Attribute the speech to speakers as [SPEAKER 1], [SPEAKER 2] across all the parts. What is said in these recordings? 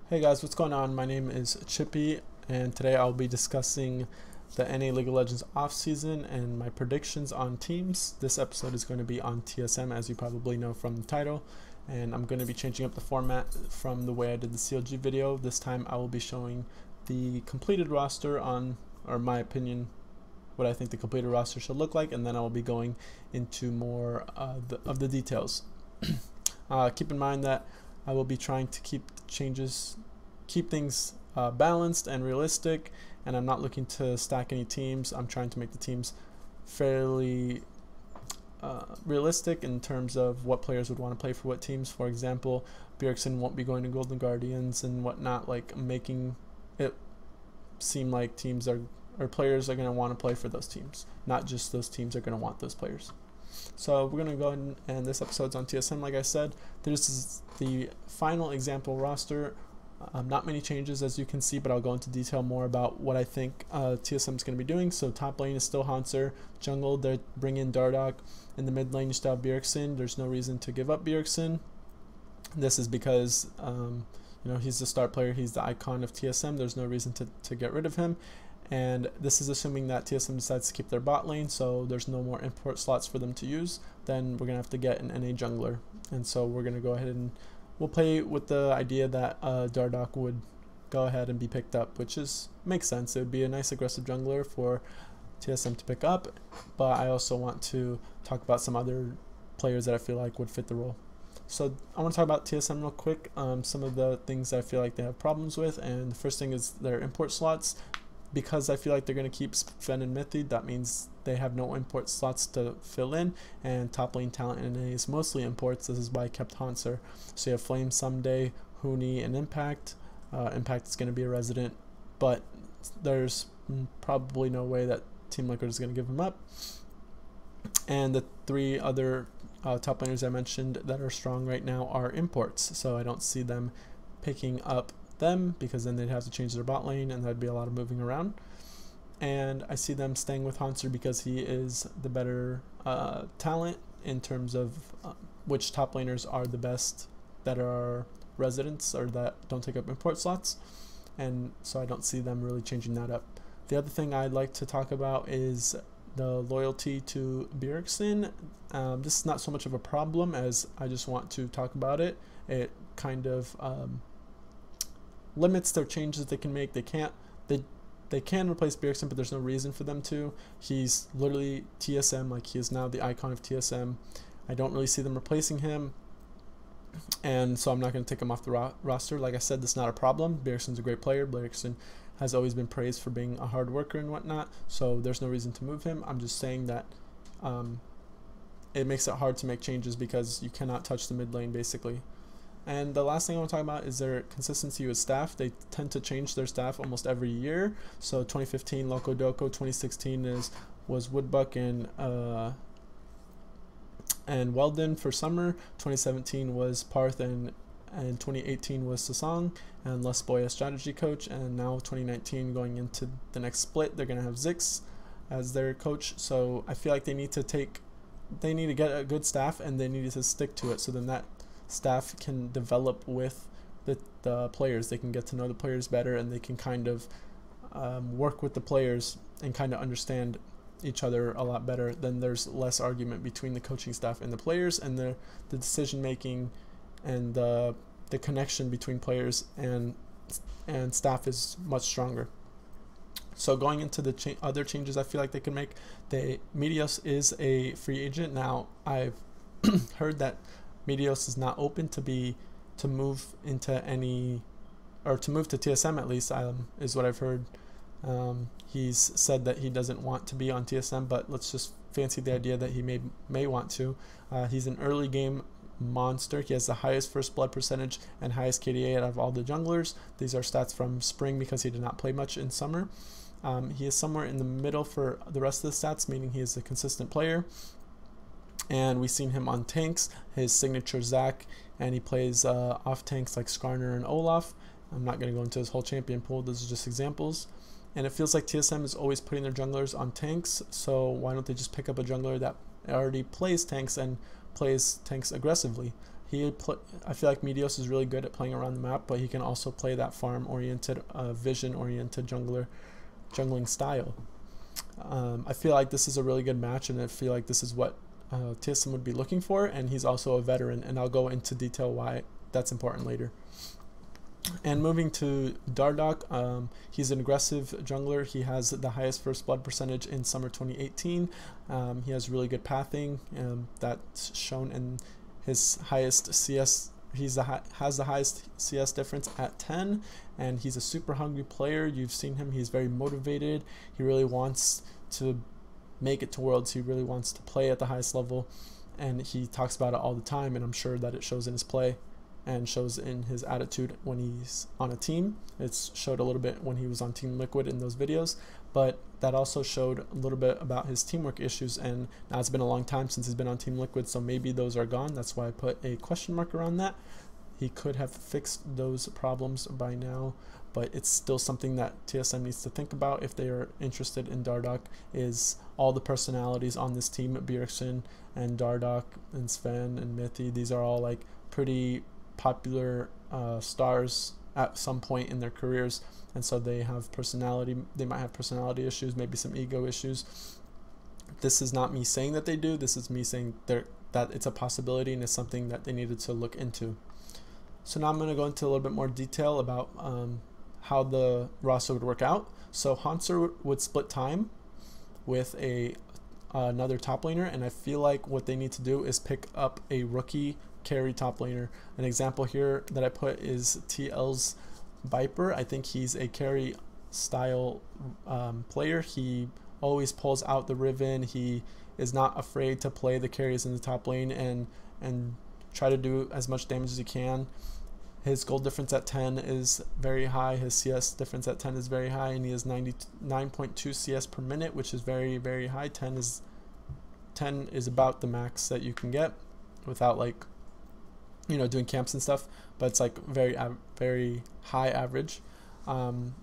[SPEAKER 1] Hey guys, what's going on? My name is Chippy, and today I'll be discussing the NA League of Legends offseason and my predictions on teams. This episode is going to be on TSM, as you probably know from the title, and I'm going to be changing up the format from the way I did the CLG video. This time I will be showing the completed roster on, or my opinion, what I think the completed roster should look like, and then I will be going into more of the details. Keep in mind that I will be trying to keep things balanced and realistic, and I'm not looking to stack any teams. I'm trying to make the teams fairly realistic in terms of what players would want to play for what teams. For example, Bjergsen won't be going to Golden Guardians and whatnot, like making it seem like teams are, or players are going to want to play for those teams, not just those teams are going to want those players. So we're going to go ahead and this episode's on TSM. Like I said, this is the final example roster. Not many changes, as you can see, but I'll go into detail more about what I think TSM is going to be doing. So top lane is still Hanser. Jungle, they bring in Dardoch. In the mid lane, you still have Bjergsen. There's no reason to give up Bjergsen. This is because he's the star player. He's the icon of TSM. There's no reason to get rid of him. And this is assuming that TSM decides to keep their bot lane, so there's no more import slots for them to use. Then we're going to have to get an NA jungler. And so we're going to go ahead and we'll play with the idea that Dardoch would go ahead and be picked up, which makes sense. It would be a nice aggressive jungler for TSM to pick up, but I also want to talk about some other players that I feel like would fit the role. So I want to talk about TSM real quick, some of the things that I feel like they have problems with, and the first thing is their import slots. Because I feel like they're going to keep Sven and Mithy, that means they have no import slots to fill in, and top lane talent in NA is mostly imports. This is why I kept Hanser. So you have Flame someday, Huni, and Impact. Impact is going to be a resident, but there's probably no way that Team Liquid is going to give him up. And the three other top laners I mentioned that are strong right now are imports, so I don't see them picking up them, because then they'd have to change their bot lane and that'd be a lot of moving around. And I see them staying with Hanser because he is the better talent in terms of which top laners are the best that are residents or that don't take up import slots, and so I don't see them really changing that up. The other thing I'd like to talk about is the loyalty to Bjergsen. This is not so much of a problem as I just want to talk about it. It kind of limits their changes they can make. They can replace Bjergsen, but there's no reason for them to. He's literally TSM, like he is now the icon of TSM. I don't really see them replacing him, and so I'm not going to take him off the roster. Like I said, this is not a problem. Bjergsen's a great player. Bjergsen has always been praised for being a hard worker and whatnot, so there's no reason to move him. I'm just saying that it makes it hard to make changes because you cannot touch the mid lane basically. And the last thing I want to talk about is their consistency with staff. They tend to change their staff almost every year. So 2015 Loco Doco, 2016 was Woodbuck and Weldon for summer. 2017 was Parth and 2018 was Sasang and Les Boy as strategy coach. And now 2019 going into the next split, they're gonna have Zix as their coach. So I feel like they need to get a good staff and they need to stick to it. So then that staff can develop with the players. They can get to know the players better, and they can kind of work with the players and kind of understand each other a lot better. Then there's less argument between the coaching staff and the players, and the decision making and the connection between players and staff is much stronger. So going into the other changes I feel like they can make, Meteos is a free agent. Now I've heard that Meteos is not open to move into any, or to move to TSM at least, is what I've heard. He's said that he doesn't want to be on TSM, but let's just fancy the idea that he may want to. He's an early game monster. He has the highest first blood percentage and highest KDA out of all the junglers. These are stats from spring because he did not play much in summer. He is somewhere in the middle for the rest of the stats, meaning he is a consistent player. And we've seen him on tanks, his signature Zac, and he plays off tanks like Skarner and Olaf. I'm not going to go into his whole champion pool, those are just examples. And it feels like TSM is always putting their junglers on tanks, so why don't they just pick up a jungler that already plays tanks and plays tanks aggressively? I feel like Meteos is really good at playing around the map, but he can also play that farm-oriented, vision-oriented jungling style. I feel like this is a really good match, and I feel like this is what TSM would be looking for, and he's also a veteran, and I'll go into detail why that's important later. And moving to Dardoch, he's an aggressive jungler. He has the highest first blood percentage in summer 2018. He has really good pathing. That's shown in his highest CS. Has the highest CS difference at 10, and he's a super hungry player. You've seen him. He's very motivated. He really wants to make it to Worlds. He really wants to play at the highest level, and he talks about it all the time, and I'm sure that it shows in his play and shows in his attitude when he's on a team. It's showed a little bit when he was on Team Liquid in those videos, but that also showed a little bit about his teamwork issues, and now it's been a long time since he's been on Team Liquid, so maybe those are gone. That's why I put a question mark around that. He could have fixed those problems by now, but it's still something that TSM needs to think about if they are interested in Dardoch, is all the personalities on this team, Bjergsen and Dardoch and Sven and Mithi. These are all like pretty popular stars at some point in their careers, and so they have personality. They might have personality issues, maybe some ego issues. This is not me saying that they do. This is me saying that it's a possibility and it's something that they needed to look into. So now I'm going to go into a little bit more detail about how the roster would work out. So Hauntzer would split time with another top laner, and I feel like what they need to do is pick up a rookie carry top laner. An example here that I put is TL's Viper. I think he's a carry style player. He always pulls out the Riven. He is not afraid to play the carries in the top lane and try to do as much damage as he can. His gold difference at 10 is very high. His CS difference at 10 is very high, and he has 99.2 CS per minute, which is very, very high. 10 is about the max that you can get without, like, you know, doing camps and stuff, but it's like very high average. And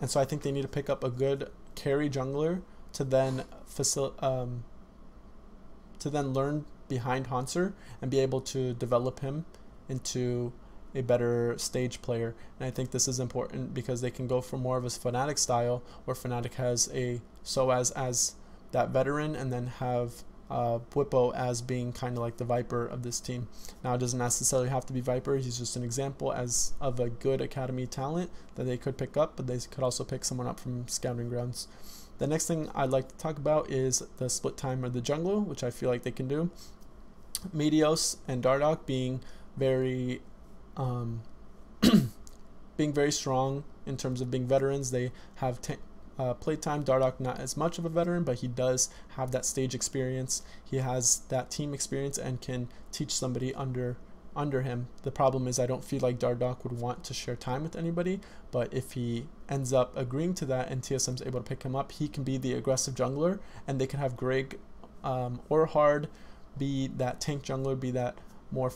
[SPEAKER 1] so I think they need to pick up a good carry jungler to then learn behind Hauntzer and be able to develop him into a better stage player. And I think this is important because they can go for more of a Fnatic style, where Fnatic has a Soaz as that veteran, and then have Bwipo as being kind of like the Viper of this team. Now, it doesn't necessarily have to be Viper. He's just an example of a good academy talent that they could pick up, but they could also pick someone up from Scouting Grounds. The next thing I'd like to talk about is the split time of the jungle, which I feel like they can do. Meteos and Dardoch being very strong in terms of being veterans. They have playtime. Dardoch not as much of a veteran, but he does have that stage experience. He has that team experience and can teach somebody under him. The problem is I don't feel like Dardoch would want to share time with anybody, but if he ends up agreeing to that and TSM's able to pick him up, he can be the aggressive jungler, and they can have Greg or Hard be that tank jungler, be that more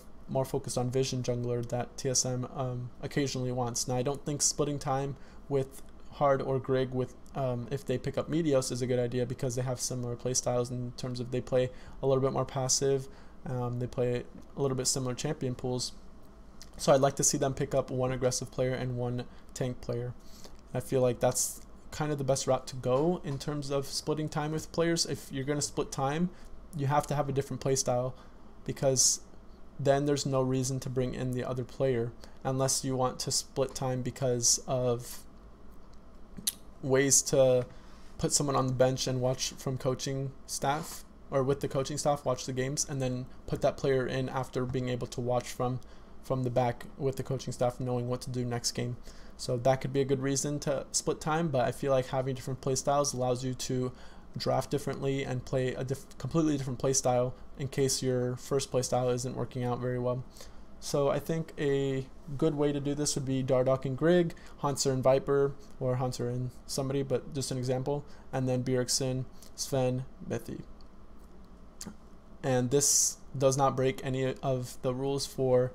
[SPEAKER 1] focused on vision jungler that TSM occasionally wants. Now, I don't think splitting time with Hard or Greg with if they pick up Meteos is a good idea, because they have similar play styles in terms of they play a little bit more passive. They play a little bit similar champion pools. So I'd like to see them pick up one aggressive player and one tank player. I feel like that's kind of the best route to go in terms of splitting time with players. If you're going to split time, you have to have a different play style, because then there's no reason to bring in the other player unless you want to split time because of ways to put someone on the bench and watch from coaching staff, or with the coaching staff watch the games, and then put that player in after being able to watch from the back with the coaching staff, knowing what to do next game. So that could be a good reason to split time, but I feel like having different play styles allows you to draft differently and play a completely different play style in case your first play style isn't working out very well. So I think a good way to do this would be Dardoch and Greg, Hauntzer and Viper, or Hauntzer and somebody, but just an example, and then Bjergsen, Sven, Mithi. And this does not break any of the rules for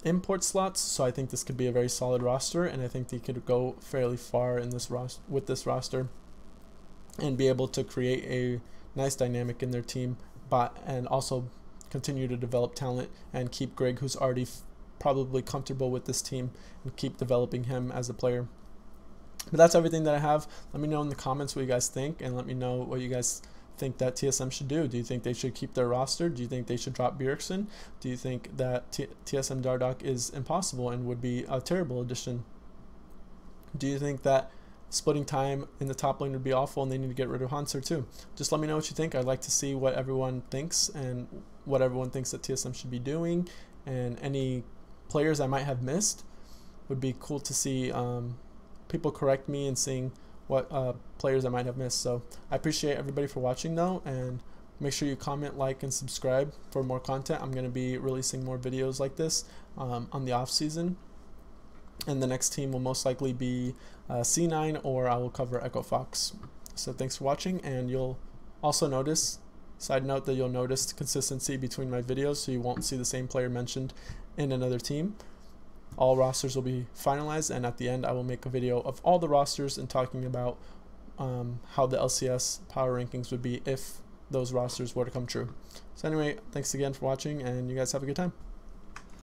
[SPEAKER 1] import slots, so I think this could be a very solid roster, and I think they could go fairly far in this with this roster and be able to create a nice dynamic in their team, and also continue to develop talent and keep Greg, who's already probably comfortable with this team, and keep developing him as a player. But that's everything that I have. Let me know in the comments what you guys think, and let me know what you guys think that TSM should do. Do you think they should keep their roster? Do you think they should drop Bjergsen? Do you think that TSM Dardoch is impossible and would be a terrible addition? Do you think that splitting time in the top lane would be awful and they need to get rid of Hanser too? Just let me know what you think. I'd like to see what everyone thinks and what everyone thinks that TSM should be doing, and any players I might have missed. Would be cool to see people correct me and seeing what players I might have missed. So I appreciate everybody for watching though, and make sure you comment, like, and subscribe for more content. I'm going to be releasing more videos like this on the off season, and the next team will most likely be C9, or I will cover Echo Fox. So thanks for watching, and you'll also notice, side note, that you'll notice consistency between my videos, so you won't see the same player mentioned in another team. All rosters will be finalized, and at the end I will make a video of all the rosters and talking about how the LCS power rankings would be if those rosters were to come true. So anyway, thanks again for watching, and you guys have a good time.